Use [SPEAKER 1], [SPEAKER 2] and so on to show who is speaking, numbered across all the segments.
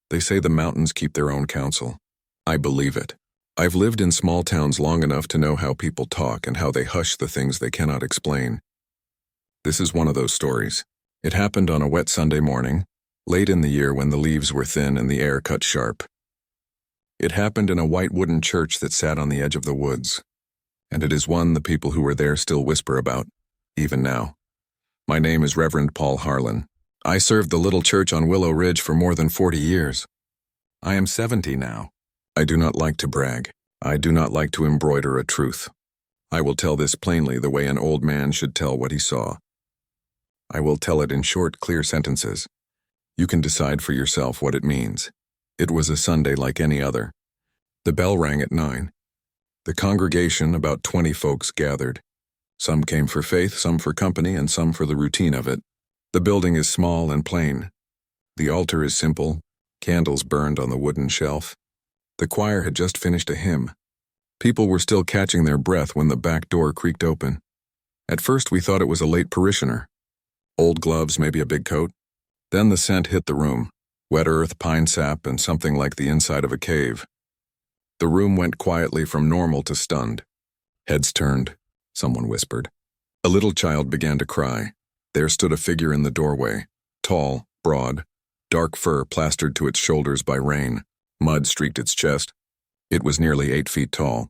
[SPEAKER 1] They say the mountains keep their own counsel. I believe it. I've lived in small towns long enough to know how people talk and how they hush the things they cannot explain. This is one of those stories. It happened on a wet Sunday morning, late in the year when the leaves were thin and the air cut sharp. It happened in a white wooden church that sat on the edge of the woods, and it is one the people who were there still whisper about, even now. My name is Reverend Paul Harlan. I served the little church on Willow Ridge for more than 40 years. I am 70 now. I do not like to brag. I do not like to embroider a truth. I will tell this plainly the way an old man should tell what he saw. I will tell it in short, clear sentences. You can decide for yourself what it means. It was a Sunday like any other. The bell rang at 9. The congregation, about 20 folks, gathered. Some came for faith, some for company, and some for the routine of it. The building is small and plain. The altar is simple, candles burned on the wooden shelf. The choir had just finished a hymn. People were still catching their breath when the back door creaked open. At first we thought it was a late parishioner. Old gloves, maybe a big coat. Then the scent hit the room. Wet earth, pine sap, and something like the inside of a cave. The room went quietly from normal to stunned. Heads turned. Someone whispered. A little child began to cry. There stood a figure in the doorway. Tall, broad, dark fur plastered to its shoulders by rain. Mud streaked its chest. It was nearly 8 feet tall.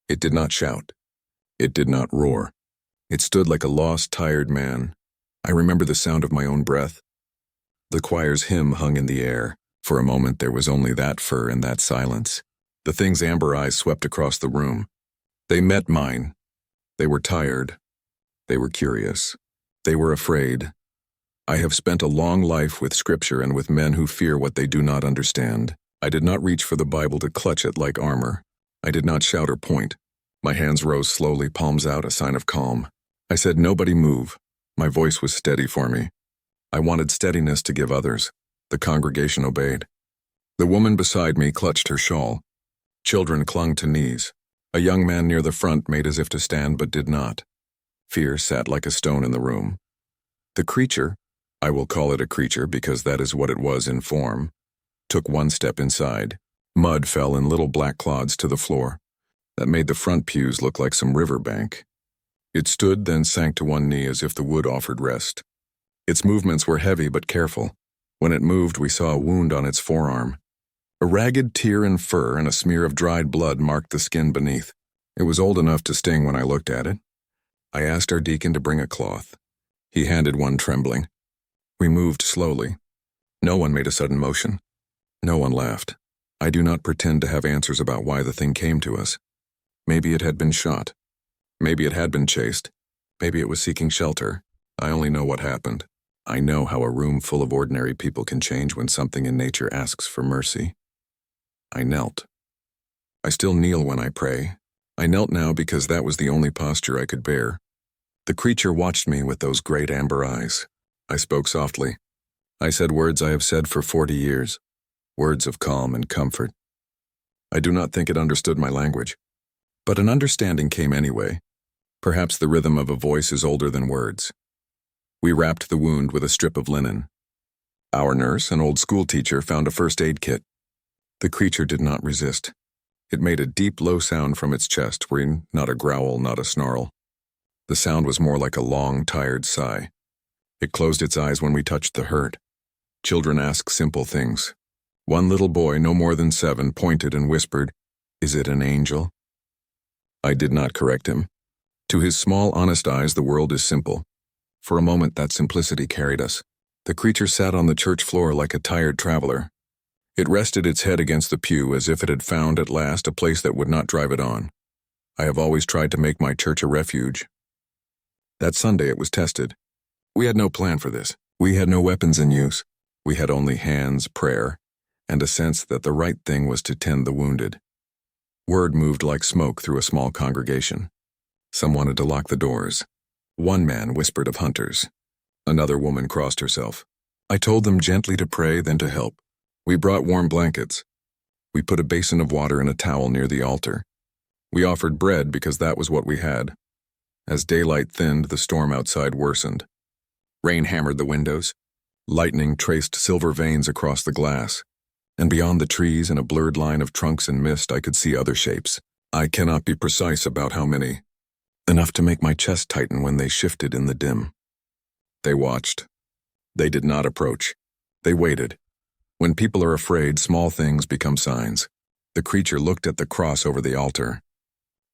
[SPEAKER 1] It did not shout. It did not roar. It stood like a lost, tired man. I remember the sound of my own breath. The choir's hymn hung in the air. For a moment there was only that fur and that silence. The thing's amber eyes swept across the room. They met mine. They were tired. They were curious. They were afraid. I have spent a long life with Scripture and with men who fear what they do not understand. I did not reach for the Bible to clutch it like armor. I did not shout or point. My hands rose slowly, palms out, a sign of calm. I said, "Nobody move." My voice was steady for me. I wanted steadiness to give others. The congregation obeyed. The woman beside me clutched her shawl. Children clung to knees. A young man near the front made as if to stand but did not. Fear sat like a stone in the room. The creature, I will call it a creature because that is what it was in form, took one step inside. Mud fell in little black clods to the floor. That made the front pews look like some riverbank. It stood, then sank to one knee as if the wood offered rest. Its movements were heavy but careful. When it moved, we saw a wound on its forearm. A ragged tear in fur and a smear of dried blood marked the skin beneath. It was old enough to sting when I looked at it. I asked our deacon to bring a cloth. He handed one trembling. We moved slowly. No one made a sudden motion. No one laughed. I do not pretend to have answers about why the thing came to us. Maybe it had been shot. Maybe it had been chased. Maybe it was seeking shelter. I only know what happened. I know how a room full of ordinary people can change when something in nature asks for mercy. I knelt. I still kneel when I pray. I knelt now because that was the only posture I could bear. The creature watched me with those great amber eyes. I spoke softly. I said words I have said for 40 years. Words of calm and comfort. I do not think it understood my language. But an understanding came anyway. Perhaps the rhythm of a voice is older than words. We wrapped the wound with a strip of linen. Our nurse, an old school teacher, found a first aid kit. The creature did not resist. It made a deep, low sound from its chest, not a growl, not a snarl. The sound was more like a long, tired sigh. It closed its eyes when we touched the hurt. Children ask simple things. One little boy, no more than 7, pointed and whispered, "Is it an angel?" I did not correct him. To his small, honest eyes, the world is simple. For a moment, that simplicity carried us. The creature sat on the church floor like a tired traveler. It rested its head against the pew as if it had found at last a place that would not drive it on. I have always tried to make my church a refuge. That Sunday it was tested. We had no plan for this. We had no weapons in use. We had only hands, prayer, and a sense that the right thing was to tend the wounded. Word moved like smoke through a small congregation. Some wanted to lock the doors. One man whispered of hunters. Another woman crossed herself. I told them gently to pray, then to help. We brought warm blankets. We put a basin of water and a towel near the altar. We offered bread because that was what we had. As daylight thinned, the storm outside worsened. Rain hammered the windows. Lightning traced silver veins across the glass. And beyond the trees and a blurred line of trunks and mist, I could see other shapes. I cannot be precise about how many. Enough to make my chest tighten when they shifted in the dim. They watched. They did not approach. They waited. When people are afraid, small things become signs. The creature looked at the cross over the altar.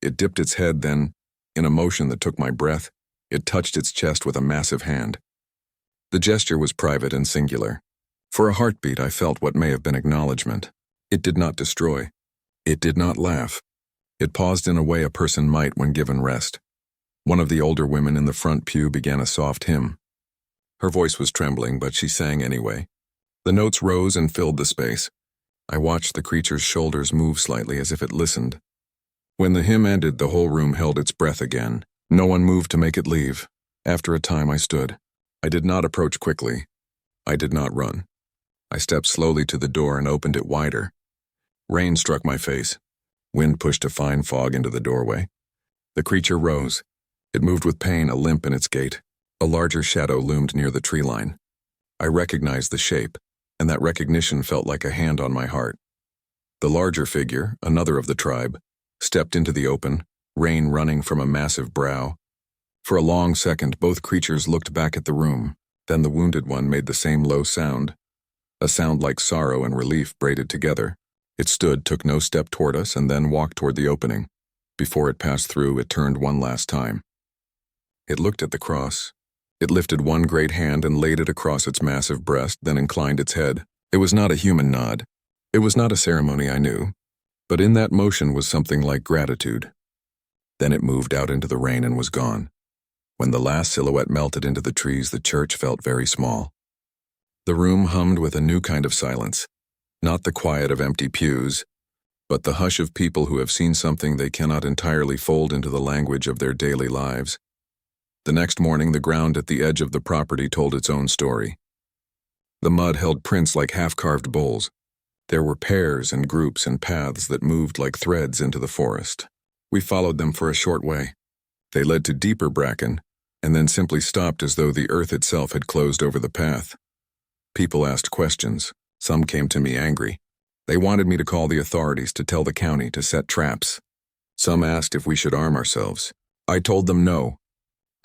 [SPEAKER 1] It dipped its head, then, in a motion that took my breath, it touched its chest with a massive hand. The gesture was private and singular. For a heartbeat, I felt what may have been acknowledgement. It did not destroy. It did not laugh. It paused in a way a person might when given rest. One of the older women in the front pew began a soft hymn. Her voice was trembling, but she sang anyway. The notes rose and filled the space. I watched the creature's shoulders move slightly as if it listened. When the hymn ended, the whole room held its breath again. No one moved to make it leave. After a time, I stood. I did not approach quickly. I did not run. I stepped slowly to the door and opened it wider. Rain struck my face. Wind pushed a fine fog into the doorway. The creature rose. It moved with pain, a limp in its gait. A larger shadow loomed near the tree line. I recognized the shape, and that recognition felt like a hand on my heart. The larger figure, another of the tribe, stepped into the open, rain running from a massive brow. For a long second, both creatures looked back at the room. Then the wounded one made the same low sound, a sound like sorrow and relief braided together. It stood, took no step toward us, and then walked toward the opening. Before it passed through, it turned one last time. It looked at the cross. It lifted one great hand and laid it across its massive breast, then inclined its head. It was not a human nod. It was not a ceremony I knew. But in that motion was something like gratitude. Then it moved out into the rain and was gone. When the last silhouette melted into the trees, the church felt very small. The room hummed with a new kind of silence. Not the quiet of empty pews, but the hush of people who have seen something they cannot entirely fold into the language of their daily lives. The next morning, the ground at the edge of the property told its own story. The mud held prints like half-carved bowls. There were pairs and groups and paths that moved like threads into the forest. We followed them for a short way. They led to deeper bracken, and then simply stopped as though the earth itself had closed over the path. People asked questions. Some came to me angry. They wanted me to call the authorities, to tell the county, to set traps. Some asked if we should arm ourselves. I told them no.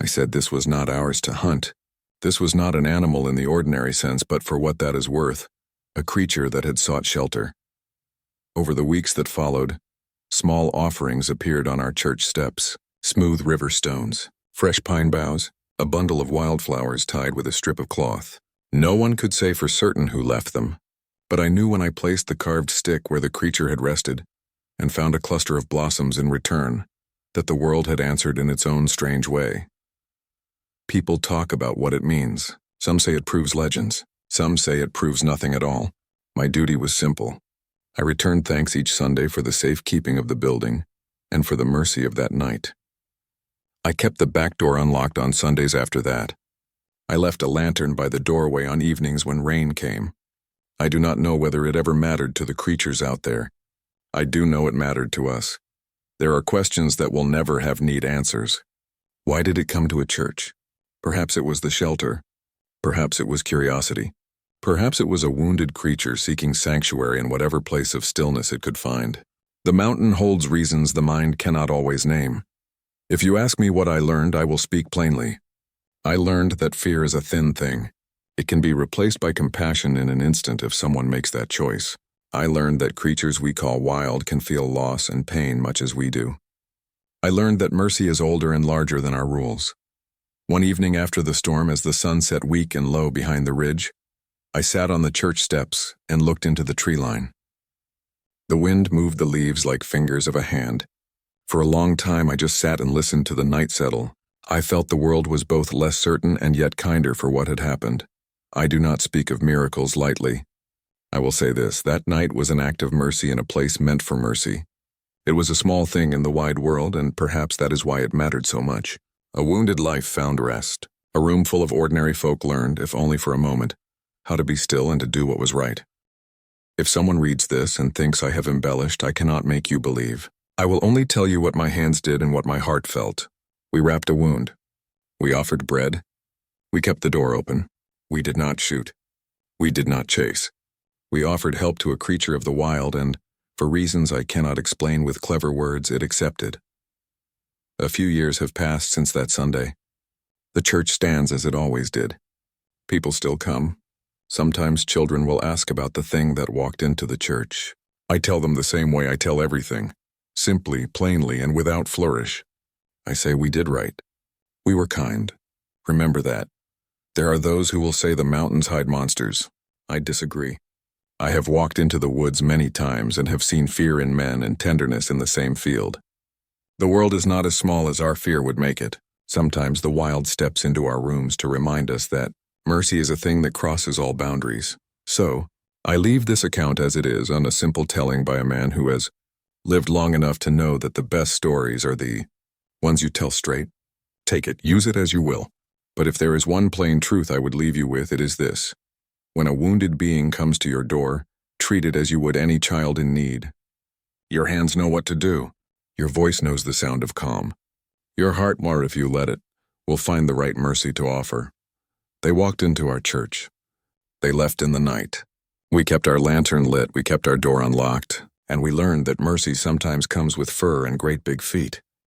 [SPEAKER 1] I said this was not ours to hunt. This was not an animal in the ordinary sense, but for what that is worth, a creature that had sought shelter. Over the weeks that followed, small offerings appeared on our church steps, smooth river stones, fresh pine boughs, a bundle of wildflowers tied with a strip of cloth. No one could say for certain who left them, but I knew when I placed the carved stick where the creature had rested and found a cluster of blossoms in return, that the world had answered in its own strange way. People talk about what it means. Some say it proves legends. Some say it proves nothing at all. My duty was simple. I returned thanks each Sunday for the safekeeping of the building and for the mercy of that night. I kept the back door unlocked on Sundays after that. I left a lantern by the doorway on evenings when rain came. I do not know whether it ever mattered to the creatures out there. I do know it mattered to us. There are questions that will never have neat answers. Why did it come to a church? Perhaps it was the shelter. Perhaps it was curiosity. Perhaps it was a wounded creature seeking sanctuary in whatever place of stillness it could find. The mountain holds reasons the mind cannot always name. If you ask me what I learned, I will speak plainly. I learned that fear is a thin thing. It can be replaced by compassion in an instant if someone makes that choice. I learned that creatures we call wild can feel loss and pain much as we do. I learned that mercy is older and larger than our rules. One evening after the storm, as the sun set weak and low behind the ridge, I sat on the church steps and looked into the tree line. The wind moved the leaves like fingers of a hand. For a long time I just sat and listened to the night settle. I felt the world was both less certain and yet kinder for what had happened. I do not speak of miracles lightly. I will say this, that night was an act of mercy in a place meant for mercy. It was a small thing in the wide world, and perhaps that is why it mattered so much. A wounded life found rest. A room full of ordinary folk learned, if only for a moment, how to be still and to do what was right. If someone reads this and thinks I have embellished, I cannot make you believe. I will only tell you what my hands did and what my heart felt. We wrapped a wound. We offered bread. We kept the door open. We did not shoot. We did not chase. We offered help to a creature of the wild and, for reasons I cannot explain with clever words, it accepted. A few years have passed since that Sunday. The church stands as it always did. People still come. Sometimes children will ask about the thing that walked into the church. I tell them the same way I tell everything, simply, plainly, and without flourish. I say we did right. We were kind. Remember that. There are those who will say the mountains hide monsters. I disagree. I have walked into the woods many times and have seen fear in men and tenderness in the same field. The world is not as small as our fear would make it. Sometimes the wild steps into our rooms to remind us that mercy is a thing that crosses all boundaries. So, I leave this account as it is on a simple telling by a man who has lived long enough to know that the best stories are the ones you tell straight. Take it, use it as you will. But if there is one plain truth I would leave you with, it is this. When a wounded being comes to your door, treat it as you would any child in need. Your hands know what to do. Your voice knows the sound of calm. Your heart, more if you let it, will find the right mercy to offer. They walked into our church. They left in the night. We kept our lantern lit, we kept our door unlocked, and we learned that mercy sometimes comes with fur and great big feet.